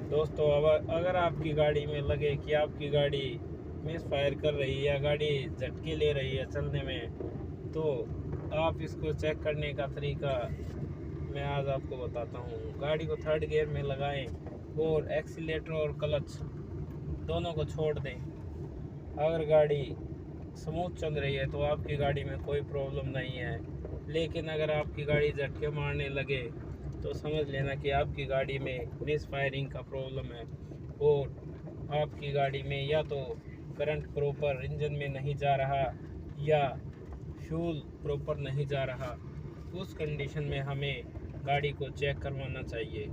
दोस्तों, अब अगर आपकी गाड़ी में लगे कि आपकी गाड़ी मिस फायर कर रही है या गाड़ी झटके ले रही है चलने में, तो आप इसको चेक करने का तरीका मैं आज आपको बताता हूँ। गाड़ी को थर्ड गियर में लगाएं और एक्सीलेटर और क्लच दोनों को छोड़ दें। अगर गाड़ी स्मूथ चल रही है तो आपकी गाड़ी में कोई प्रॉब्लम नहीं है, लेकिन अगर आपकी गाड़ी झटके मारने लगे तो समझ लेना कि आपकी गाड़ी में मिस फायरिंग का प्रॉब्लम है और आपकी गाड़ी में या तो करंट प्रॉपर इंजन में नहीं जा रहा या फ्यूल प्रॉपर नहीं जा रहा। उस कंडीशन में हमें गाड़ी को चेक करवाना चाहिए।